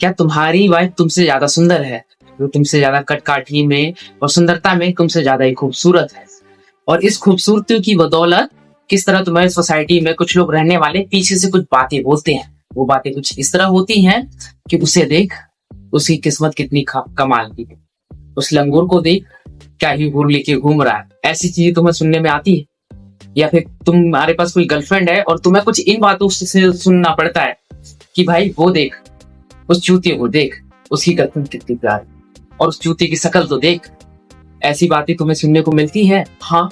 क्या तुम्हारी वाइफ तुमसे ज्यादा सुंदर है? जो तुमसे ज्यादा कटकाठी में और सुंदरता में तुमसे ज्यादा ही खूबसूरत है। और इस खूबसूरती की बदौलत किस तरह तुम्हारी सोसाइटी में कुछ लोग रहने वाले पीछे से कुछ बातें बोलते हैं। वो बातें कुछ इस तरह होती हैं कि उसे देख, उसकी किस्मत कितनी कमाल की है। उस लंगूर को देख, क्या ही हुर लेके घूम रहा है। ऐसी चीजें तुम्हें सुनने में आती है? या फिर तुम्हारे पास कोई गर्लफ्रेंड है और तुम्हें कुछ इन बातों से सुनना पड़ता है कि भाई वो देख, उस चूतिए को देख, उसकी गर्लफ्रेंड कितनी प्यारी, और उस चूतिए की शक्ल तो देख। ऐसी बातें तुम्हें सुनने को मिलती है। हाँ,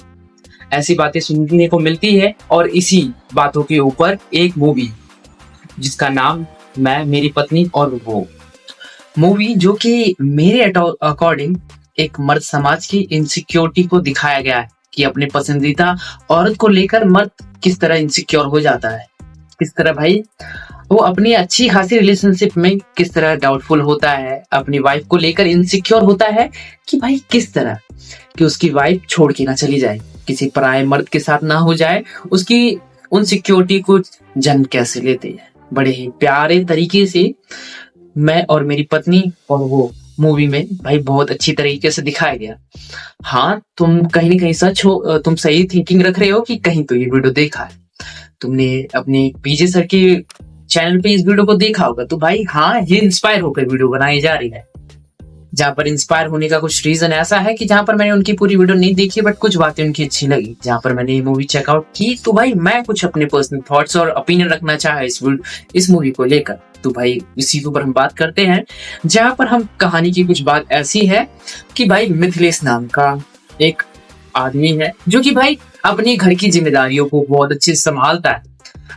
ऐसी बातें सुनने को मिलती है। और इसी बातों के ऊपर एक मूवी जिसका नाम मैं, मेरी पत्नी और वो मूवी, जो कि मेरे अकॉर्डिंग एक मर्द समाज की इनसिक्योरिटी को दिखाया गया है कि अपने पसंदीदा औरत को लेकर मर्द किस तरह इनसिक्योर हो जाता है, किस तरह भाई वो अपनी अच्छी खासी रिलेशनशिप में किस तरह डाउटफुल होता है, अपनी वाइफ को लेकर इनसिक्योर होता है कि भाई किस तरह कि उसकी वाइफ छोड़ के ना चली जाए, किसी पराये मर्द के साथ ना हो जाए, उसकी उन सिक्योरिटी को जन्म कैसे लेते हैं। बड़े ही प्यारे तरीके से मैं और मेरी पत्नी और वो मूवी में भाई बहुत अच्छी तरीके से दिखाया गया। हाँ, तुम कहीं ना कहीं सच हो, तुम सही थिंकिंग रख रहे हो कि कहीं तो ये वीडियो देखा है तुमने, अपने पीजे सर के चैनल पे इस वीडियो को देखा होगा। तो भाई हाँ, ये इंस्पायर होकर वीडियो बनाई जा रही है। जहाँ पर इंस्पायर होने का कुछ रीजन ऐसा है कि जहाँ पर मैंने उनकी पूरी वीडियो नहीं देखी, बट कुछ बातें उनकी अच्छी लगी जहाँ पर मैंने ये मूवी चेकआउट की। तो भाई मैं कुछ अपने पर्सनल थॉट्स और ओपिनियन रखना चाहा इस मूवी को लेकर। तो भाई इसी के ऊपर हम बात करते हैं, जहाँ पर हम कहानी की कुछ बात ऐसी है कि भाई मिथिलेश नाम का एक आदमी है जो कि भाई अपनी घर की जिम्मेदारियों को बहुत अच्छे से संभालता है,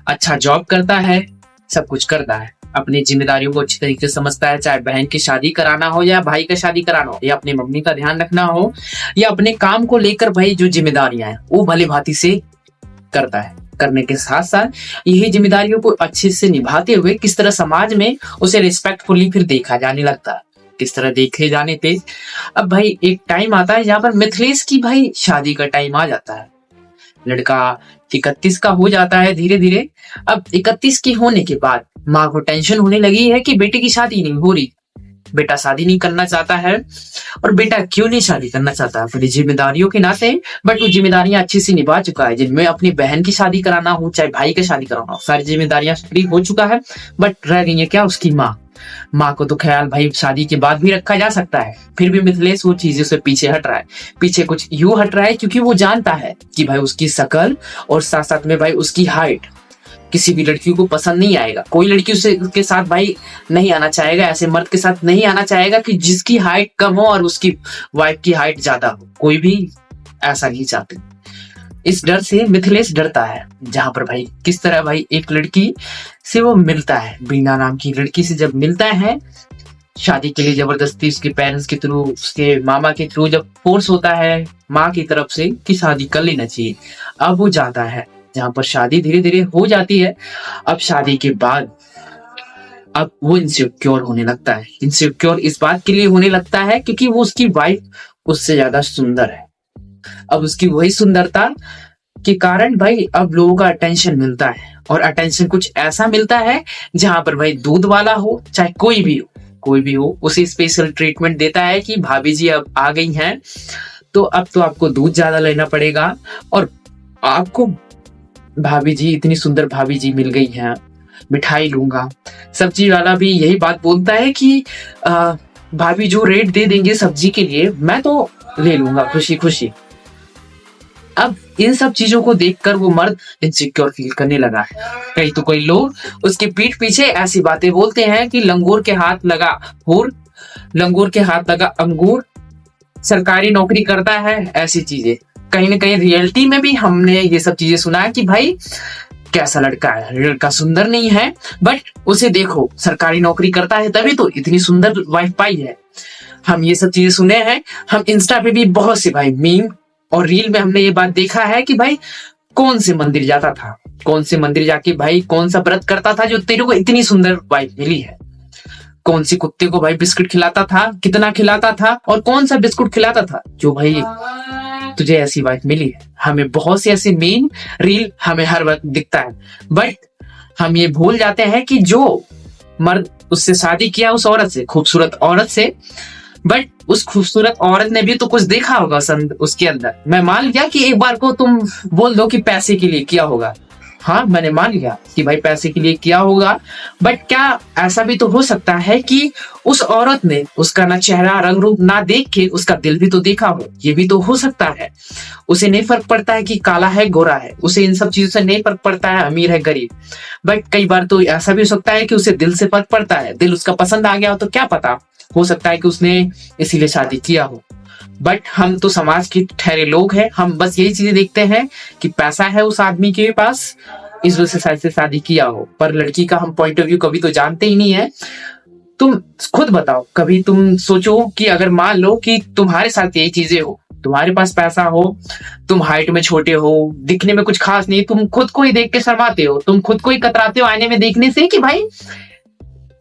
अच्छा जॉब करता है, सब कुछ करता है, अपनी जिम्मेदारियों को अच्छी तरीके से समझता है। चाहे बहन की शादी कराना हो या भाई का शादी कराना हो या अपनी मम्मी का ध्यान रखना हो या अपने काम को लेकर भाई जो जिम्मेदारियां हैं वो भली भांति से करता है। करने के साथ साथ यही जिम्मेदारियों को अच्छे से निभाते हुए किस तरह समाज में उसे रिस्पेक्टफुली फिर देखा जाने लगता है, किस तरह देखे जाने पे अब भाई एक टाइम आता है जहाँ पर मिथिलेश की भाई शादी का टाइम आ जाता है। लड़का 31 का हो जाता है धीरे धीरे। अब 31 के होने के बाद माँ को टेंशन होने लगी है कि बेटे की शादी नहीं हो रही, बेटा शादी नहीं करना चाहता है। और बेटा क्यों नहीं शादी करना चाहता है? अपनी जिम्मेदारियों के नाते, बट वो जिम्मेदारियां अच्छे से निभा चुका है, जिनमें अपनी बहन की शादी कराना हो चाहे भाई की शादी कराना हो, सारी जिम्मेदारियां फ्री हो चुका है। बट रह गई है क्या? उसकी माँ को तो ख्याल भाई शादी के बाद भी रखा जा सकता है। फिर भी मिथिलेश वो चीजों से पीछे हट रहा है। पीछे कुछ यूं हट रहा है क्योंकि वो जानता है कि भाई उसकी शक्ल और साथ साथ में भाई उसकी हाइट किसी भी लड़की को पसंद नहीं आएगा। कोई लड़की उसके साथ भाई नहीं आना चाहेगा, ऐसे मर्द के साथ नहीं आना चाहेगा कि जिसकी हाइट कम हो और उसकी वाइफ की हाइट ज्यादा हो। कोई भी ऐसा नहीं चाहते। इस डर से मिथिलेश डरता है, जहां पर भाई किस तरह भाई एक लड़की से वो मिलता है, बीना नाम की लड़की से जब मिलता है शादी के लिए जबरदस्ती उसके पेरेंट्स के थ्रू, उसके मामा के थ्रू जब फोर्स होता है माँ की तरफ से कि शादी कर लेना चाहिए, अब वो जाता है जहां पर शादी धीरे धीरे हो जाती है। अब शादी के बाद अब वो इनसिक्योर होने लगता है। इनसिक्योर इस बात के लिए होने लगता है क्योंकि वो उसकी वाइफ उससे ज्यादा सुंदर है। अब उसकी वही सुंदरता के कारण भाई अब लोगों का अटेंशन मिलता है, और अटेंशन कुछ ऐसा मिलता है जहां पर भाई दूध वाला हो चाहे कोई भी हो उसे स्पेशल ट्रीटमेंट देता है कि भाभी जी अब आ गई हैं तो अब तो आपको दूध ज्यादा लेना पड़ेगा, और आपको भाभी जी, इतनी सुंदर भाभी जी मिल गई हैं, मिठाई लूंगा। सब्जी वाला भी यही बात बोलता है कि भाभी जो रेट दे देंगे सब्जी के लिए मैं तो ले लूंगा खुशी खुशी। अब इन सब चीजों को देखकर वो मर्द इनसिक्योर फील करने लगा है। कई तो कोई लोग उसके पीठ पीछे ऐसी बातें बोलते हैं कि लंगूर के हाथ लगा हुर, लंगूर के हाथ लगा अंगूर, सरकारी नौकरी करता है, ऐसी चीजें। कहीं ना कहीं रियलिटी में भी हमने ये सब चीजें सुना है कि भाई कैसा लड़का है, लड़का सुंदर नहीं है बट उसे देखो सरकारी नौकरी करता है तभी तो इतनी सुंदर वाइफ पाई है। हम ये सब चीजें सुने हैं। हम इंस्टा पे भी बहुत से भाई मीम और रील में हमने ये बात देखा है कि भाई कौन से मंदिर जाता था, कौन से मंदिर जाके भाई कौन सा व्रत करता था जो तेरे को इतनी सुंदर वाइफ मिली है, कौन सी कुत्ते को भाई बिस्कुट खिलाता था, कितना खिलाता था, और कौन सा बिस्कुट खिलाता था जो भाई तुझे ऐसी वाइफ मिली है। हमें बहुत से ऐसे मीम रील हमें हर वक्त दिखता है, बट हम ये भूल जाते हैं कि जो मर्द उससे शादी किया, उस औरत से, खूबसूरत औरत से। बट उस खूबसूरत औरत ने भी तो कुछ देखा होगा उसके अंदर। मैं मान लिया कि एक बार को तुम बोल दो कि पैसे के लिए किया होगा, हाँ मैंने मान लिया कि भाई पैसे के लिए किया होगा। बट क्या ऐसा भी तो हो सकता है कि उस औरत ने उसका ना चेहरा रंग रूप ना देख के उसका दिल भी तो देखा हो? ये भी तो हो सकता है। उसे नहीं फर्क पड़ता है कि काला है गोरा है, उसे इन सब चीजों से नहीं फर्क पड़ता है अमीर है गरीब। बट कई बार तो ऐसा भी हो सकता है कि उसे दिल से फर्क पड़ता है, दिल उसका पसंद आ गया हो तो क्या पता, हो सकता है कि उसने इसीलिए शादी किया हो। बट हम तो समाज के ठहरे लोग हैं, हम बस यही चीजें देखते हैं कि पैसा है उस आदमी के पास, इस वजह से शायद से शादी किया हो। पर लड़की का हम पॉइंट ऑफ व्यू कभी तो जानते ही नहीं है। तुम खुद बताओ, कभी तुम सोचो कि अगर मान लो कि तुम्हारे साथ यही चीजें हो, तुम्हारे पास पैसा हो, तुम हाइट में छोटे हो, दिखने में कुछ खास नहीं, तुम खुद को ही देख के शर्माते हो, तुम खुद को ही कतराते हो आईने में देखने से कि भाई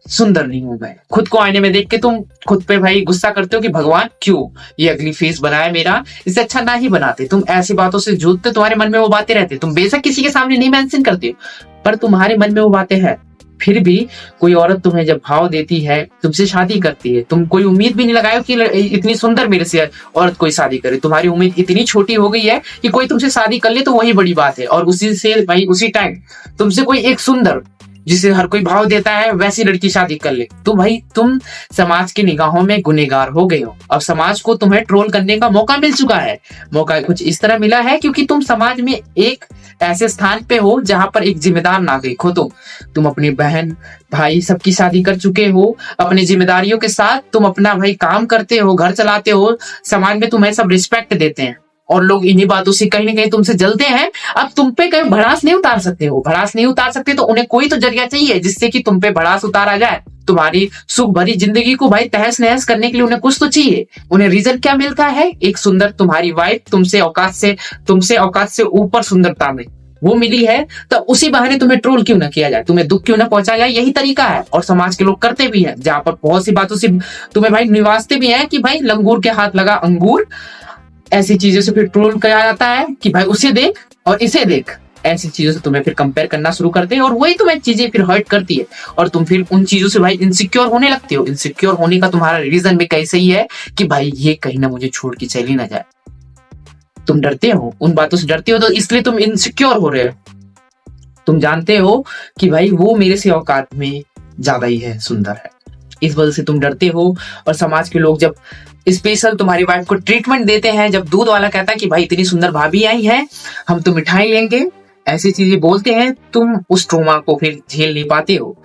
सुंदर नहीं हूं मैं। खुद को आईने में देख के तुम खुद पे भाई गुस्सा करते हो कि भगवान क्यों ये अगली फेस बनाया मेरा, इससे अच्छा ना ही बनाते। तुम ऐसी बातों से जूझते, तुम्हारे मन में वो बातें रहती, तुम बेशक किसी के सामने नहीं मेंशन करते हो पर तुम्हारे मन में वो बातें हैं। फिर भी कोई औरत तुम्हें जब भाव देती है, तुमसे शादी करती है, तुम कोई उम्मीद भी नहीं लगाए कि इतनी सुंदर मेरे से औरत कोई शादी करे, तुम्हारी उम्मीद इतनी छोटी हो गई है कि कोई तुमसे शादी कर ले तो वही बड़ी बात है। और उसी से भाई उसी टाइम तुमसे कोई एक सुंदर जिसे हर कोई भाव देता है वैसी लड़की शादी कर ले, तो भाई तुम समाज की निगाहों में गुनहगार हो गए हो। अब समाज को तुम्हें ट्रोल करने का मौका मिल चुका है। मौका कुछ इस तरह मिला है क्योंकि तुम समाज में एक ऐसे स्थान पे हो जहां पर एक जिम्मेदार नागरिक हो। तुम अपनी बहन भाई सबकी शादी कर चुके हो, अपनी जिम्मेदारियों के साथ तुम अपना भाई काम करते हो, घर चलाते हो, समाज में तुम्हें सब रिस्पेक्ट देते हैं और लोग इन्हीं बातों से कहीं ना कहीं तुमसे जलते हैं। अब तुम पे कहीं भड़ास नहीं उतार सकते हो, भड़ास नहीं उतार सकते तो उन्हें कोई तो जरिया चाहिए जिससे कि तुम पे भड़ास उतारा जाए। तुम्हारी सुख भरी जिंदगी को भाई तहस नहस करने के लिए उन्हें कुछ तो चाहिए। उन्हें रीजन क्या मिलता है? एक सुंदर तुम्हारी वाइफ तुमसे औकात से ऊपर सुंदरता में वो मिली है, तो उसी बहाने तुम्हें ट्रोल क्यों ना किया जाए, तुम्हें दुख क्यों ना पहुंचाया जाए। यही तरीका है और समाज के लोग करते भी हैं, जहां पर बहुत सी बातों से तुम्हें भाई निवासते भी हैं कि भाई लंगूर के हाथ लगा अंगूर। ऐसी चीजों से फिर ट्रोल किया जाता है कि भाई उसे देख और इसे देख, ऐसी चीजों से तुम्हें फिर कंपेयर करना शुरू करते हैं और वही तुम्हें चीजें फिर हर्ट करती है और तुम फिर उन चीजों से भाई इनसिक्योर होने लगते हो। इनसिक्योर होने का तुम्हारा रीजन भी कैसे ही है कि भाई ये कहीं ना मुझे छोड़ के चली ना जाए। तुम डरते हो, उन बातों से डरते हो, तो इसलिए तुम इनसिक्योर हो रहे हो। तुम जानते हो कि भाई वो मेरे से औकात में ज्यादा ही है, सुंदर है, इस वजह से तुम डरते हो। और समाज के लोग जब स्पेशल तुम्हारी वाइफ को ट्रीटमेंट देते हैं, जब दूध वाला कहता है कि भाई इतनी सुंदर भाभी आई है, हम तो मिठाई लेंगे, ऐसी चीजें बोलते हैं, तुम उस ट्रोमा को फिर झेल नहीं पाते हो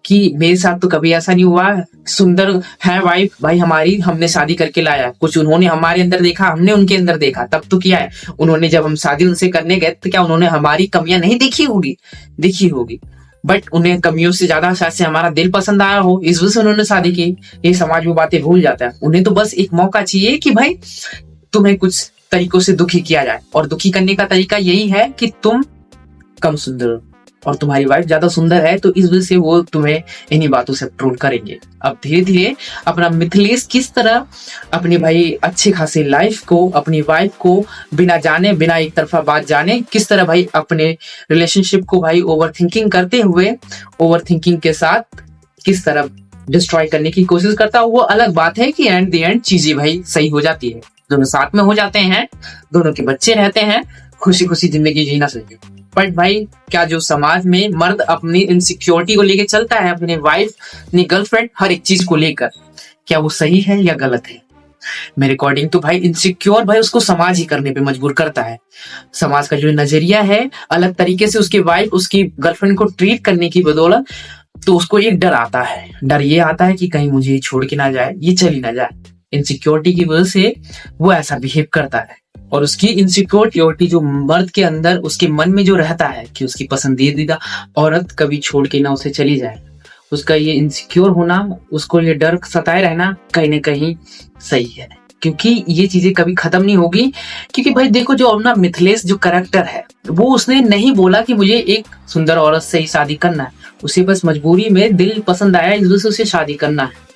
कि मेरे साथ तो कभी ऐसा नहीं हुआ। सुंदर है वाइफ भाई हमारी, हमने शादी करके लाया, कुछ उन्होंने हमारे अंदर देखा, हमने उनके अंदर देखा, तब तो किया है उन्होंने। जब हम शादी उनसे करने गए तो क्या उन्होंने हमारी कमियां नहीं देखी होगी? देखी होगी, बट उन्हें कमियों से ज्यादा शायद से हमारा दिल पसंद आया हो, इस वजह से उन्होंने शादी की। ये समाज वो बातें भूल जाता है। उन्हें तो बस एक मौका चाहिए कि भाई तुम्हें कुछ तरीकों से दुखी किया जाए, और दुखी करने का तरीका यही है कि तुम कम सुंदर हो और तुम्हारी वाइफ ज्यादा सुंदर है, तो इस वजह से वो तुम्हें इन्हीं बातों से ट्रोल करेंगे। अब धीरे धीरे अपना मिथिलेश किस तरह अपनी भाई अच्छे खासी लाइफ को, अपनी वाइफ को बिना जाने, बिना एक तरफा बात जाने, किस तरह भाई अपने रिलेशनशिप को भाई ओवर थिंकिंग करते हुए, ओवर थिंकिंग के साथ किस तरह डिस्ट्रॉय करने की कोशिश करता है, वो अलग बात है कि एंड द एंड चीजें भाई सही हो जाती है, दोनों साथ में हो जाते हैं, दोनों के बच्चे रहते हैं, खुशी खुशी जिंदगी जीना चाहिए। बट भाई क्या जो समाज में मर्द अपनी इनसिक्योरिटी को लेकर चलता है, अपने वाइफ, अपनी गर्लफ्रेंड, हर एक चीज को लेकर, क्या वो सही है या गलत है? मेरे अकॉर्डिंग तो भाई इनसिक्योर भाई उसको समाज ही करने पे मजबूर करता है। समाज का जो नजरिया है अलग तरीके से उसकी वाइफ, उसकी गर्लफ्रेंड को ट्रीट करने की बदौलत, तो उसको एक डर आता है। डर ये आता है कि कहीं मुझे छोड़ के ना जाए, ये चली ना जाए। इनसिक्योरिटी की वजह से वो ऐसा बिहेव करता है। और उसकी इनसिक्योरिटी जो मर्द के अंदर, उसके मन में जो रहता है कि उसकी पसंदीदा औरत कभी छोड़ के ना उसे चली जाए, उसका ये इनसिक्योर होना, उसको ये डर सताए रहना कहीं ना कहीं सही है, क्योंकि ये चीजें कभी खत्म नहीं होगी। क्योंकि भाई देखो, जो अपना मिथिलेश जो कैरेक्टर है, वो उसने नहीं बोला कि मुझे एक सुंदर औरत से ही शादी करना है, उसे बस मजबूरी में दिल पसंद आया, इस वजह से उसे शादी करना है।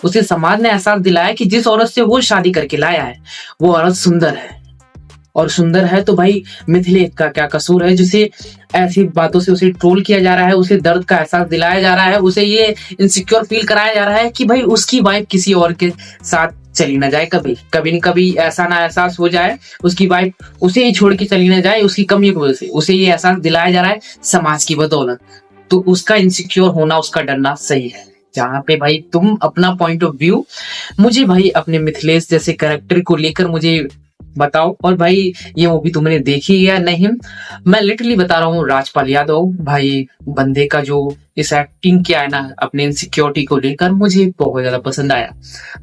उसे समाज ने एहसास दिलाया कि जिस औरत से वो शादी करके लाया है वो औरत सुंदर है, और सुंदर है, तो भाई मिथिलेश का क्या कसूर है जिसे ऐसी बातों से उसे ट्रोल किया जा रहा है, उसे दर्द का एहसास दिलाया जा रहा है, उसे ये इनसिक्योर फील कराया जा रहा है कि भाई उसकी वाइफ किसी और के साथ चली ना जाए, कभी कभी न कभी ऐसा ना एहसास हो जाए, उसकी वाइफ उसे ही छोड़ के चली ना जाए उसकी कमियों की वजह से, उसे ये एहसास दिलाया जा रहा है समाज की बदौलत। तो उसका इनसिक्योर होना, उसका डरना सही है। जहाँ पे भाई तुम अपना पॉइंट ऑफ व्यू मुझे भाई अपने मिथिलेश जैसे कैरेक्टर को लेकर मुझे बताओ। और भाई ये मूवी तुमने देखी या नहीं? मैं लिटरली बता रहा हूँ, राजपाल यादव भाई बंदे का जो इस एक्टिंग किया है ना अपने इनसिक्योरिटी को लेकर, मुझे बहुत ज्यादा पसंद आया।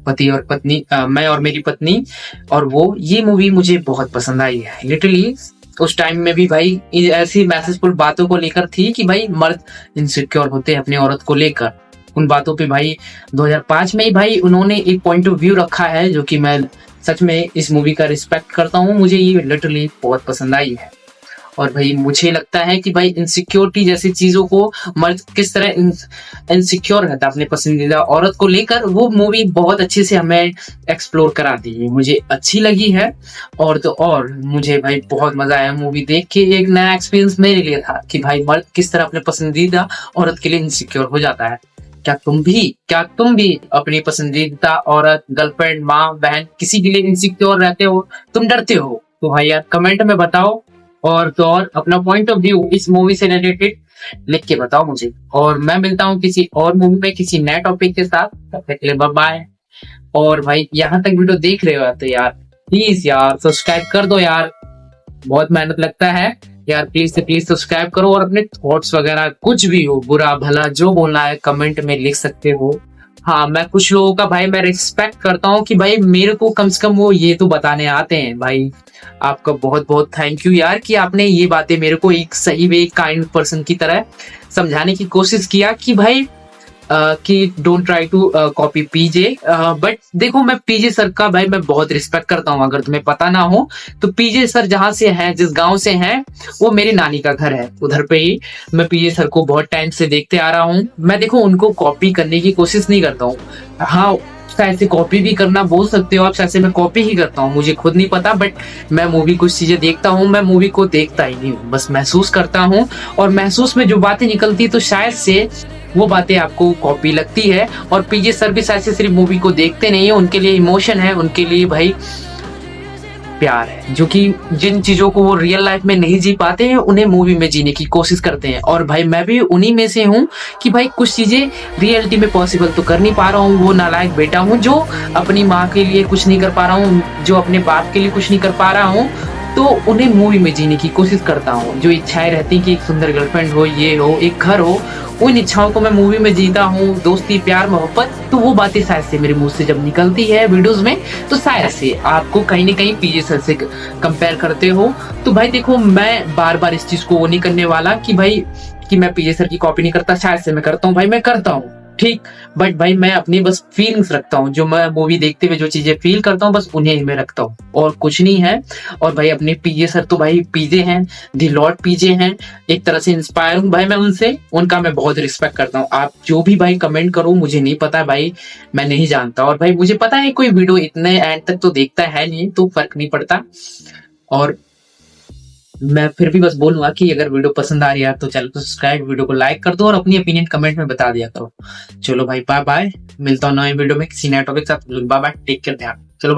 पति और पत्नी, मैं और मेरी पत्नी और वो, ये मूवी मुझे बहुत पसंद आई है। लिटरली उस टाइम में भी भाई ऐसी मैसेजफुल बातों को लेकर थी कि भाई मर्द इनसिक्योर होते हैं अपनी औरत को लेकर। उन बातों पे भाई 2005 में ही भाई उन्होंने एक पॉइंट ऑफ व्यू रखा है जो कि मैं सच में इस मूवी का रिस्पेक्ट करता हूँ। मुझे ये लिटरली बहुत पसंद आई है। और भाई मुझे लगता है कि भाई इनसिक्योरिटी जैसी चीजों को मर्द किस तरह इनसिक्योर रहता है अपने पसंदीदा औरत को लेकर, वो मूवी बहुत अच्छे से हमें एक्सप्लोर कराती है, मुझे अच्छी लगी है। और तो और मुझे भाई बहुत मजा आया मूवी देख के। एक नया एक्सपीरियंस मेरे लिए था कि भाई मर्द किस तरह अपने पसंदीदा औरत के लिए इनसिक्योर हो जाता है। क्या तुम भी अपनी पसंदीदा औरत, गर्लफ्रेंड, माँ, बहन किसी के लिए इनसिक्योर रहते हो? तुम डरते हो? तो भाई यार कमेंट में बताओ। और तो और अपना पॉइंट ऑफ व्यू इस मूवी से रिलेटेड लिख के बताओ मुझे। और मैं मिलता हूँ किसी और मूवी में किसी नए टॉपिक के साथ। तब तक के लिए बाय बाय। और भाई यहाँ तक वीडियो देख रहे हो तो यार प्लीज यार सब्सक्राइब कर दो यार, बहुत मेहनत लगता है यार। प्लीज से प्लीज सब्सक्राइब करो और अपने थॉट्स वगैरह कुछ भी हो, बुरा भला जो बोलना है कमेंट में लिख सकते हो। हाँ, मैं कुछ लोगों का भाई मैं रिस्पेक्ट करता हूँ कि भाई मेरे को कम से कम वो ये तो बताने आते हैं। भाई आपका बहुत बहुत थैंक यू यार कि आपने ये बातें मेरे को एक सही वे काइंड पर्सन की तरह समझाने की कोशिश किया कि भाई कि don't try to copy PJ. But देखो मैं पीजे सर का भाई मैं बहुत रिस्पेक्ट करता हूँ। अगर तुम्हें पता ना हो तो पीजे सर जहाँ से हैं, जिस गांव से हैं, वो मेरी नानी का घर है, उधर पे ही मैं पीजे सर को बहुत टाइम से देखते आ रहा हूँ। मैं देखो उनको कॉपी करने की कोशिश नहीं करता हूँ। हाँ, शायद से कॉपी भी करना बोल सकते हो आप, शायद से मैं कॉपी ही करता हूँ, मुझे खुद नहीं पता। बट मैं मूवी कुछ चीजें देखता हूँ, मैं मूवी को देखता ही नहीं हूँ, बस महसूस करता हूँ। और महसूस में जो बातें निकलती तो शायद से वो बातें आपको कॉपी लगती है। और पीजे सर भी शायद से सिर्फ मूवी को देखते नहीं है, उनके लिए इमोशन है, उनके लिए भाई प्यार है, जो कि जिन चीजों को वो रियल लाइफ में नहीं जी पाते हैं उन्हें मूवी में जीने की कोशिश करते हैं। और भाई मैं भी उन्हीं में से हूँ कि भाई कुछ चीजें रियलिटी में पॉसिबल तो कर नहीं पा रहा हूँ। वो नालायक बेटा हूँ जो अपनी माँ के लिए कुछ नहीं कर पा रहा हूँ, जो अपने बाप के लिए कुछ नहीं कर पा रहा हूँ, तो उन्हें मूवी में जीने की कोशिश करता हूँ। जो इच्छाएं रहती कि एक सुंदर गर्लफ्रेंड हो, ये हो, एक घर हो, उन इच्छाओं को मैं मूवी में जीता हूँ। दोस्ती, प्यार, मोहब्बत, तो वो बातें शायद से मेरे मुंह से जब निकलती है वीडियोस में तो शायद से आपको कहीं ना कहीं पीजे सर से कंपेयर करते हो। तो भाई देखो मैं बार बार इस चीज को वो नहीं करने वाला कि भाई कि मैं पीजे सर की कॉपी नहीं करता, शायद से मैं करता हूँ, भाई मैं करता हूँ ठीक। बट भाई मैं अपनी बस फीलिंग्स रखता हूँ, जो मैं मूवी देखते हुए जो चीजें फील करता हूँ बस उन्हें ही मैं रखता हूँ और कुछ नहीं है। और भाई अपने पीजे सर तो भाई पीजे हैं, दी लॉर्ड पीजे हैं, एक तरह से इंस्पायर हूँ भाई मैं उनसे, उनका मैं बहुत रिस्पेक्ट करता हूँ। आप जो भी भाई कमेंट करो मुझे नहीं पता भाई, मैं नहीं जानता। और भाई मुझे पता है कोई वीडियो इतने एंड तक तो देखता है नहीं, तो फर्क नहीं पड़ता। और मैं फिर भी बस बोलूंगा कि अगर वीडियो पसंद आ रही है तो चैनल को सब्सक्राइब, वीडियो को लाइक कर दो और अपनी ओपिनियन कमेंट में बता दिया करो। चलो भाई बाय बाय, मिलता हूँ नए वीडियो में किसी नए टॉपिक के साथ। बाय बाय, टेक केयर, ध्यान।